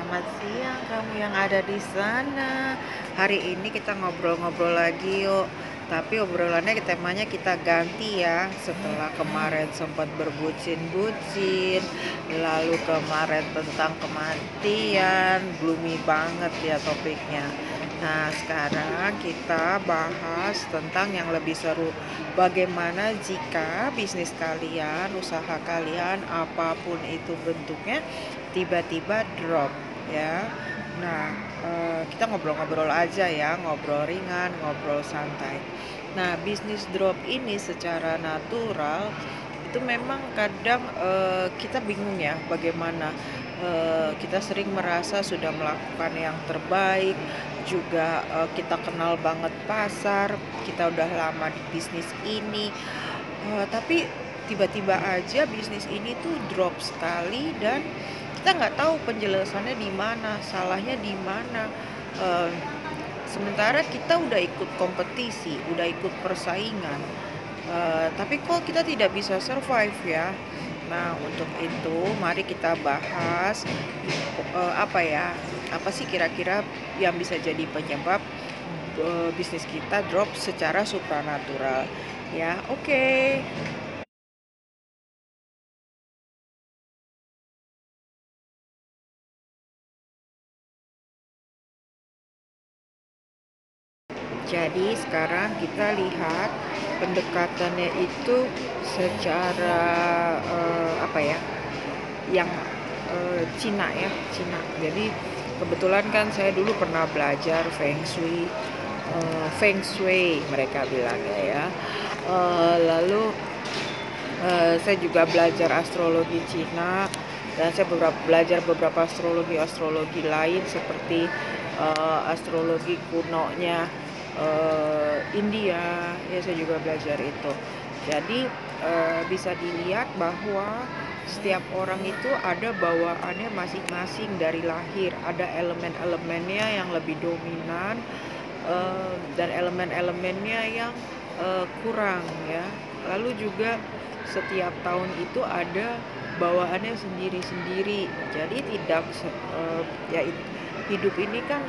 Selamat siang kamu yang ada di sana. Hari ini kita ngobrol-ngobrol lagi yuk. Tapi obrolannya temanya kita ganti ya. Setelah kemarin sempat berbucin-bucin, lalu kemarin tentang kematian, gloomy banget ya topiknya. Nah, sekarang kita bahas tentang yang lebih seru. Bagaimana jika bisnis kalian, usaha kalian, apapun itu bentuknya, tiba-tiba drop ya. Nah, kita ngobrol-ngobrol aja ya, ngobrol ringan, ngobrol santai. Nah, bisnis drop ini secara natural itu memang kadang kita bingung ya bagaimana. Kita sering merasa sudah melakukan yang terbaik, juga kita kenal banget pasar, kita udah lama di bisnis ini, tapi tiba-tiba aja bisnis ini tuh drop sekali dan kita nggak tahu penjelasannya di mana, salahnya di mana. Eh, Sementara kita udah ikut kompetisi, udah ikut persaingan, tapi kok kita tidak bisa survive ya. Nah, untuk itu mari kita bahas apa ya, apa sih kira-kira yang bisa jadi penyebab bisnis kita drop secara supranatural ya. Oke. Jadi sekarang kita lihat pendekatannya itu secara apa ya, yang Cina ya, Cina. Jadi kebetulan kan saya dulu pernah belajar Feng Shui mereka bilangnya ya. Lalu saya juga belajar astrologi Cina dan saya belajar beberapa astrologi lain seperti astrologi kunonya India ya, saya juga belajar itu. Jadi bisa dilihat bahwa setiap orang itu ada bawaannya masing-masing dari lahir, ada elemen-elemennya yang lebih dominan dan elemen-elemennya yang kurang ya. Lalu juga setiap tahun itu ada bawaannya sendiri-sendiri. Jadi tidak ya, hidup ini kan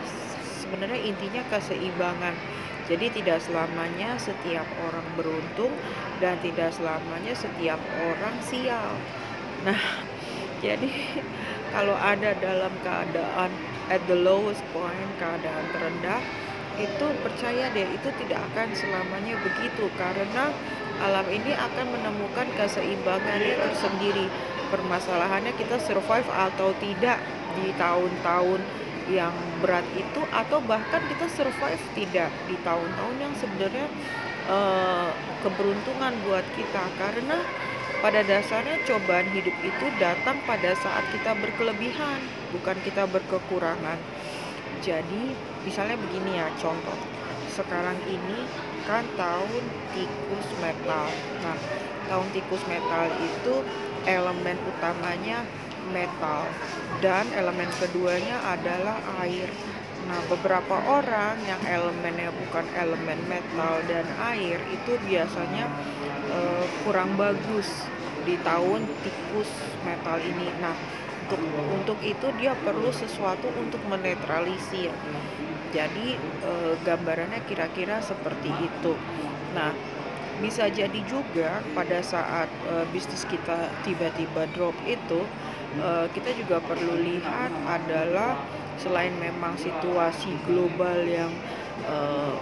sebenarnya intinya keseimbangan. Jadi tidak selamanya setiap orang beruntung dan tidak selamanya setiap orang sial. Nah, jadi kalau ada dalam keadaan at the lowest point, keadaan terendah, itu percaya deh itu tidak akan selamanya begitu, karena alam ini akan menemukan keseimbangannya tersendiri. Permasalahannya kita survive atau tidak di tahun-tahun yang berat itu, atau bahkan kita survive tidak di tahun-tahun yang sebenarnya eh, keberuntungan buat kita, karena pada dasarnya cobaan hidup itu datang pada saat kita berkelebihan, bukan kita berkekurangan. Jadi misalnya begini ya, contoh. Sekarang ini kan tahun tikus metal. Nah, tahun tikus metal itu elemen utamanya metal dan elemen keduanya adalah air. Nah, beberapa orang yang elemennya bukan elemen metal dan air itu biasanya kurang bagus di tahun tikus metal ini. Nah, untuk itu dia perlu sesuatu untuk menetralisir. Jadi gambarannya kira-kira seperti itu. Nah, bisa jadi juga pada saat bisnis kita tiba-tiba drop itu, kita juga perlu lihat adalah selain memang situasi global yang eh,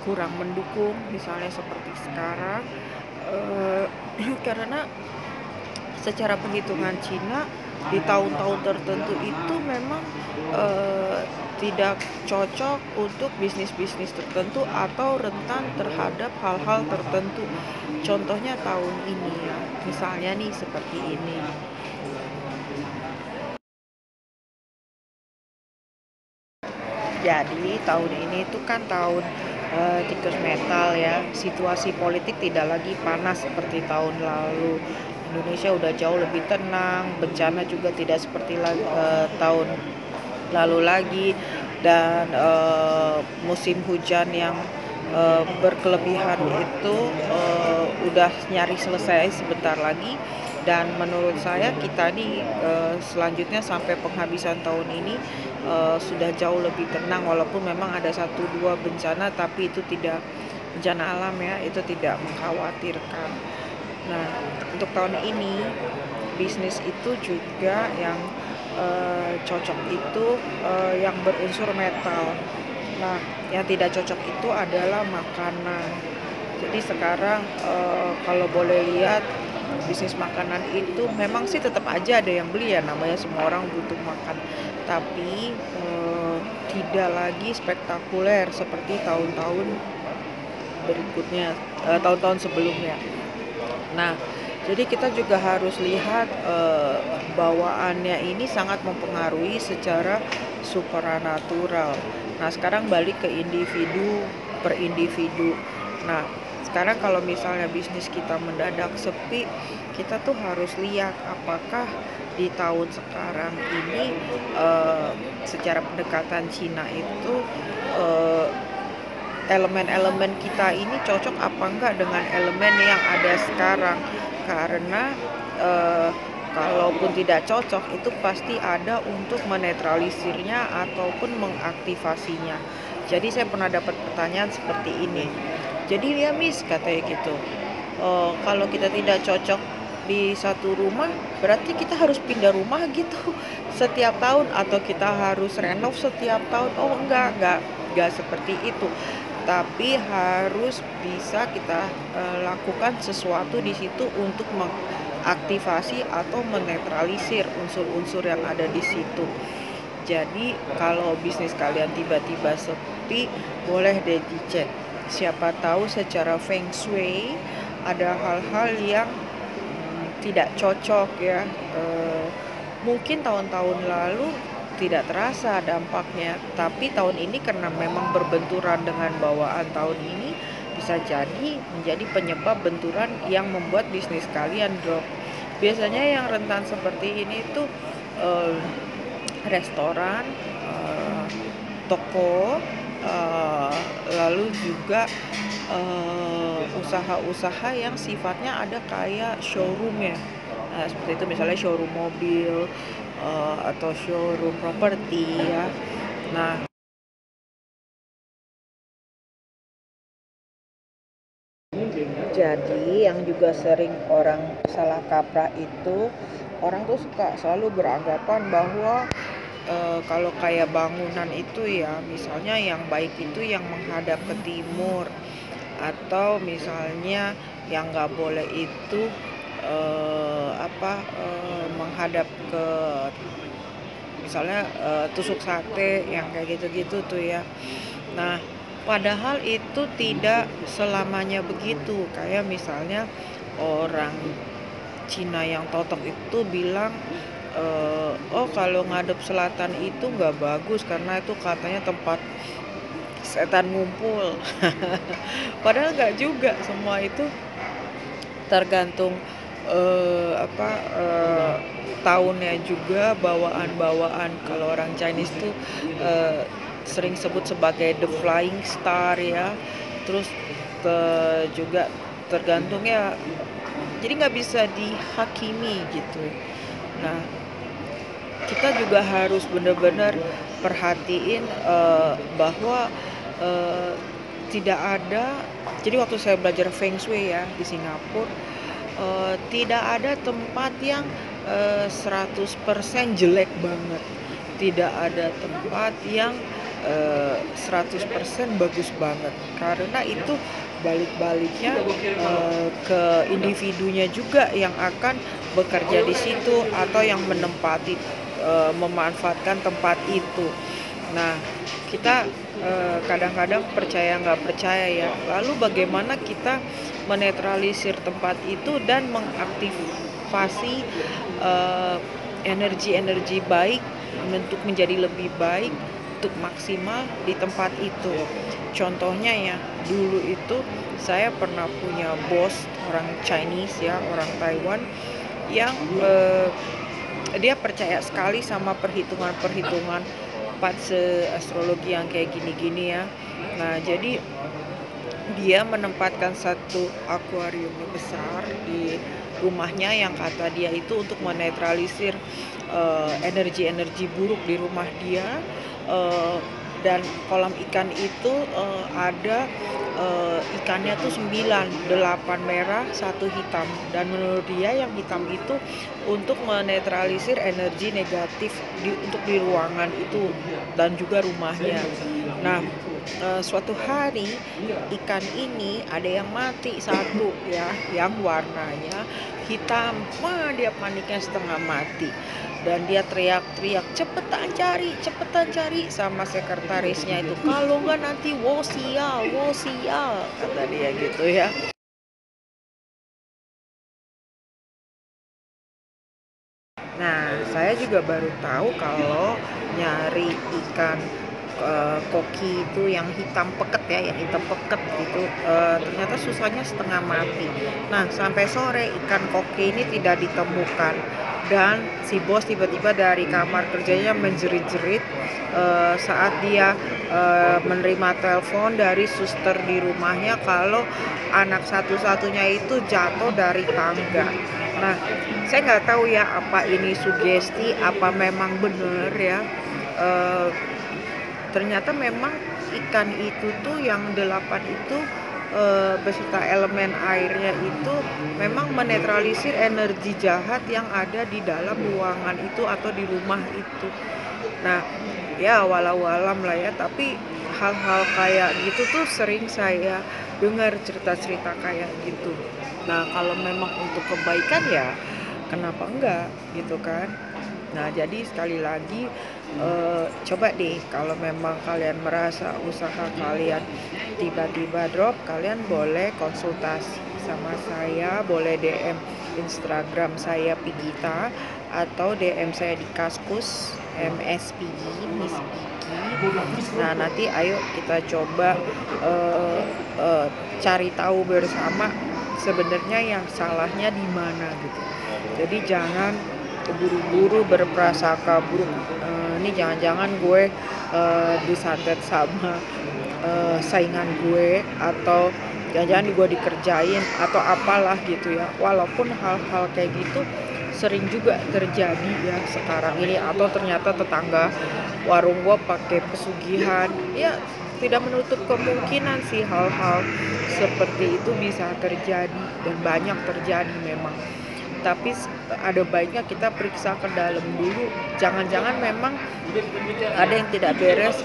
kurang mendukung, misalnya seperti sekarang, eh, karena secara perhitungan Cina di tahun-tahun tertentu itu memang eh, tidak cocok untuk bisnis-bisnis tertentu atau rentan terhadap hal-hal tertentu. Contohnya tahun ini ya, misalnya nih seperti ini. Jadi tahun ini itu kan tahun tikus metal ya. Situasi politik tidak lagi panas seperti tahun lalu. Indonesia udah jauh lebih tenang, bencana juga tidak seperti tahun lalu lagi, dan musim hujan yang berkelebihan itu udah nyari selesai sebentar lagi. Dan menurut saya kita nih selanjutnya sampai penghabisan tahun ini sudah jauh lebih tenang, walaupun memang ada satu dua bencana, tapi itu tidak bencana alam ya, itu tidak mengkhawatirkan. Nah, untuk tahun ini bisnis itu juga yang cocok itu yang berunsur metal. Nah, yang tidak cocok itu adalah makanan. Jadi sekarang kalau boleh lihat bisnis makanan itu memang sih tetap aja ada yang beli ya, namanya semua orang butuh makan. Tapi tidak lagi spektakuler seperti tahun-tahun berikutnya, tahun-tahun sebelumnya. Nah, jadi kita juga harus lihat bawaannya ini sangat mempengaruhi secara supranatural. Nah, sekarang balik ke individu per individu. Nah, sekarang kalau misalnya bisnis kita mendadak sepi, kita tuh harus lihat apakah di tahun sekarang ini secara pendekatan Cina itu eh, elemen-elemen kita ini cocok apa enggak dengan elemen yang ada sekarang. Karena kalaupun tidak cocok itu pasti ada untuk menetralisirnya ataupun mengaktifasinya. Jadi saya pernah dapat pertanyaan seperti ini, jadi ya Miss katanya gitu, kalau kita tidak cocok di satu rumah berarti kita harus pindah rumah gitu setiap tahun, atau kita harus renov setiap tahun. Oh enggak seperti itu, tapi harus bisa kita lakukan sesuatu di situ untuk mengaktifasi atau menetralisir unsur-unsur yang ada di situ. Jadi kalau bisnis kalian tiba-tiba sepi, boleh deh dicek. Siapa tahu secara feng shui ada hal-hal yang tidak cocok ya. Mungkin tahun-tahun lalu tidak terasa dampaknya, tapi tahun ini karena memang berbenturan dengan bawaan tahun ini, bisa jadi menjadi penyebab benturan yang membuat bisnis kalian drop. Biasanya yang rentan seperti ini tuh restoran, toko, lalu juga usaha-usaha yang sifatnya ada kayak showroom ya. Nah, seperti itu misalnya showroom mobil atau showroom properti ya. Nah, jadi yang juga sering orang salah kaprah itu, orang tuh suka selalu beranggapan bahwa kalau kayak bangunan itu ya, misalnya yang baik itu yang menghadap ke timur, atau misalnya yang nggak boleh itu menghadap ke misalnya tusuk sate yang kayak gitu-gitu tuh ya. Nah, padahal itu tidak selamanya begitu. Kayak misalnya orang Cina yang totok itu bilang, oh kalau ngadep selatan itu nggak bagus karena itu katanya tempat setan ngumpul. Padahal nggak juga, semua itu tergantung eh, apa eh, tahunnya juga, bawaan-bawaan. Kalau orang Chinese tuh sering sebut sebagai the flying star ya. Terus juga tergantung ya, jadi nggak bisa dihakimi gitu. Nah, kita juga harus benar-benar perhatiin bahwa eh, tidak ada, jadi waktu saya belajar Feng Shui ya di Singapura, tidak ada tempat yang 100% jelek banget. Tidak ada tempat yang 100% bagus banget. Karena itu balik-baliknya ke individunya juga yang akan bekerja di situ atau yang menempati, memanfaatkan tempat itu. Nah, kita kadang-kadang percaya nggak percaya ya. Lalu bagaimana kita menetralisir tempat itu dan mengaktifasi energi-energi baik untuk menjadi lebih baik, untuk maksimal di tempat itu. Contohnya ya, dulu itu saya pernah punya bos orang Chinese ya, orang Taiwan yang dia percaya sekali sama perhitungan-perhitungan fase astrologi yang kayak gini-gini ya. Nah, jadi dia menempatkan satu akuarium besar di rumahnya yang kata dia itu untuk menetralisir energi-energi buruk di rumah dia. eh, dan kolam ikan itu ada ikannya tuh 9, 8 merah, 1 hitam. Dan menurut dia yang hitam itu untuk menetralisir energi negatif untuk di ruangan itu dan juga rumahnya. Nah, suatu hari ikan ini ada yang mati satu ya, yang warnanya hitam. Wah, dia paniknya setengah mati. Dan dia teriak-teriak, cepetan cari sama sekretarisnya itu. Kalau nggak nanti wo sial, kata dia gitu ya. Nah, saya juga baru tahu kalau nyari ikan koki itu yang hitam peket ya, yang hitam peket gitu, ternyata susahnya setengah mati. Nah, sampai sore ikan koki ini tidak ditemukan dan si bos tiba-tiba dari kamar kerjanya menjerit-jerit saat dia menerima telepon dari suster di rumahnya kalau anak satu-satunya itu jatuh dari tangga. Nah, saya nggak tahu ya apa ini sugesti, apa memang benar ya. Eh, Ternyata memang ikan itu tuh yang 8 itu beserta elemen airnya itu memang menetralisir energi jahat yang ada di dalam ruangan itu atau di rumah itu. Nah, ya walau alam lah ya, tapi hal-hal kayak gitu tuh sering saya dengar cerita-cerita kayak gitu. Nah, kalau memang untuk kebaikan ya kenapa enggak gitu kan. Nah, jadi sekali lagi coba deh kalau memang kalian merasa usaha kalian tiba-tiba drop, kalian boleh konsultasi sama saya, boleh DM Instagram saya Pigita atau DM saya di Kaskus MSPG Miss Pigi. Nah, nanti ayo kita coba eh, cari tahu bersama sebenarnya yang salahnya di mana gitu. Jadi jangan buru-buru berprasangka buruk. Ini jangan-jangan gue disantet sama saingan gue, atau jangan-jangan gue dikerjain atau apalah gitu ya. Walaupun hal-hal kayak gitu sering juga terjadi ya sekarang ini, atau ternyata tetangga warung gue pakai pesugihan ya. Tidak menutup kemungkinan sih hal-hal seperti itu bisa terjadi dan banyak terjadi memang. Tapi ada baiknya kita periksa ke dalam dulu, jangan-jangan memang ada yang tidak beres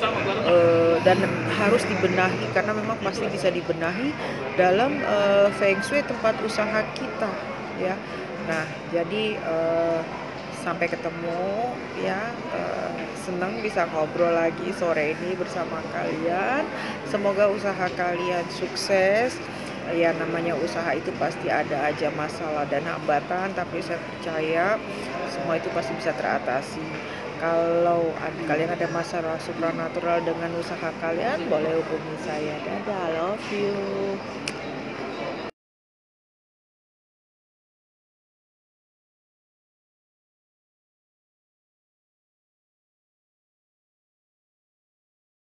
dan harus dibenahi, karena memang pasti bisa dibenahi dalam feng shui tempat usaha kita ya. Nah, jadi sampai ketemu ya, senang bisa ngobrol lagi sore ini bersama kalian. Semoga usaha kalian sukses. Ya, namanya usaha itu pasti ada aja masalah dan hambatan, tapi saya percaya semua itu pasti bisa teratasi. Kalau kalian ada masalah supranatural dengan usaha kalian, boleh hubungi saya. Dadah, love you.